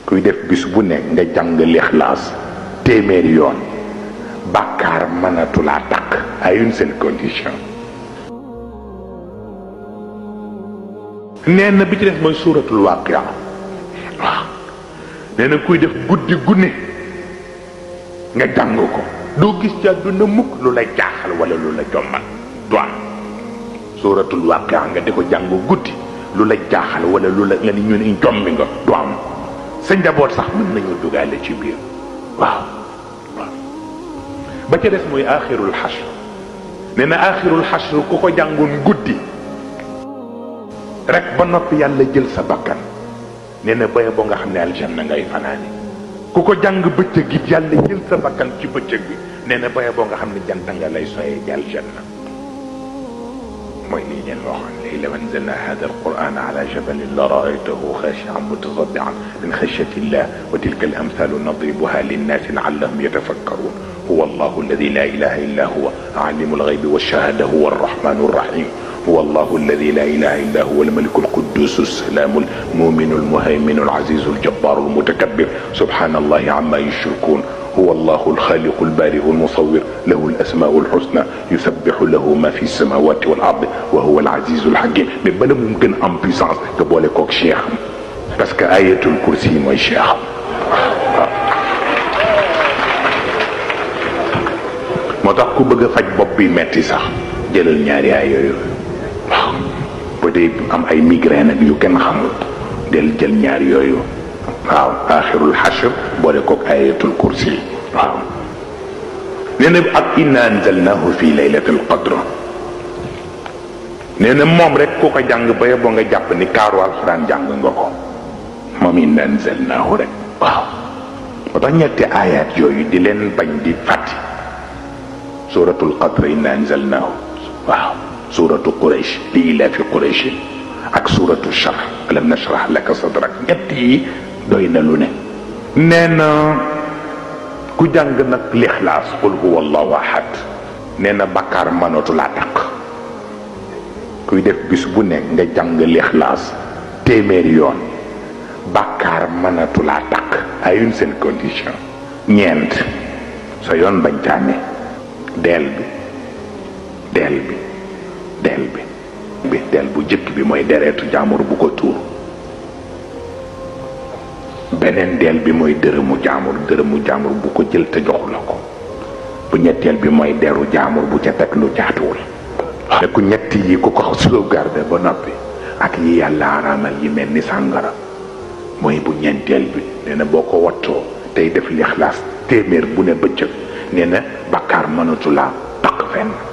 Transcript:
kuy def bis bu nekk nga jàng l'Ikhlas téeméeri yoon bàkkaar mënatu laa takk à une seule condition. nee na bi ci def mooy suuratul Waaqia waaw nee na kuy def guddi gune nga jàng ko doo gis ci àdduna mukk lu la jaaxal wala lu la jommal du am. suuratul Waaqia nga di ko jàng guddi lu la jaaxal wala lu la nga ni ñu ne jommi nga du am. sa njaboot sax mën nañu dugaale ci biir waaw waaw. ba ca des mooy aaxirul xashr nee na aaxirul xashr ku ko jàngoon guddi rek ba noppi yàlla jël sa bakkan nee na baye boo nga xam ne aljanna ngay fanaani. ku ko jàng bëccëg gi yàlla jël sa bakkan ci bëccëg bi nee na baye boo nga xam ne jant nga lay soyee ci aljanna. mooy lii leen waxoon léegi law anzalna hada alquran ala jabalin la raaytahu xaashian mutasaddian min xashyati llah wa tilka al amthalu nadribuha linnaasi laallahum yatafakkarun huwa allahu alladi la ilaha illa huwa alimu alghaybi walshahada huwa arrahmanu arrahim هو الله الذي لا إله إلا هو الملك القدوس السلام المؤمن المهيمن العزيز الجبار المتكبر سبحان الله عما يشركون هو الله الخالق البارئ المصور له الأسماء الحسنى يسبح له ما في السماوات والأرض وهو العزيز الحكيم mais bala mumkin am puissance nga boole koog cheikh parce que ayatul kursi mooy cheikh moo tax ku bëgg a faj bopp bi metti sax jëlal ñaari ay yooyu waaw ba tey am ay migraine ak yu kenn xamul del jël ñaar yooyu waaw aaxirul xashr boole koog ayatul kursi waaw. nee na ak inna anzalnahu fi laylatil qadr nee na moom rek ku ko jàng ba boo nga jàpp ni kaaru alxuraan jàng nga ko moom inna anzalnahu rek waaw. moo tax ñetti ayat yooyu di leen bañ di fàtti suratul qadr inna anzalnahu waaw. suuratu Quraysh li ilaafi Quraysh ak suuratu Sharh alam nashrah laka sadrak ñett yi doy na lu ne. nee na ku jàng nag l'Ikhlaas qul huwa allahu ahad nee na bakkaar mënatu laa takk. kuy def bis bu nekk nga jàng l'Ikhlaas téeméeri yoon bakkaar mënatu laa takk à une seule condition. ñeent sa yoon bañ caane deel bu jëkk bi mooy deretu jaamur bu ko tuur. beneen deel bi mooy dërëmu jaamur bu ko jël te joxu la ko. bu ñetteel bi mooy deru jaamur bu ca teg lu jaatuwul. ne ku ñett yi ku ko sauvegarde ba noppi ak yi yàlla araamal yi mel ni sàngara mooy bu ñeenteel bi nee na boo ko wattoo tey def l'Ikhlaas téeméer bu ne bëccëg nee na bakkaar mënatu laa takk fenn.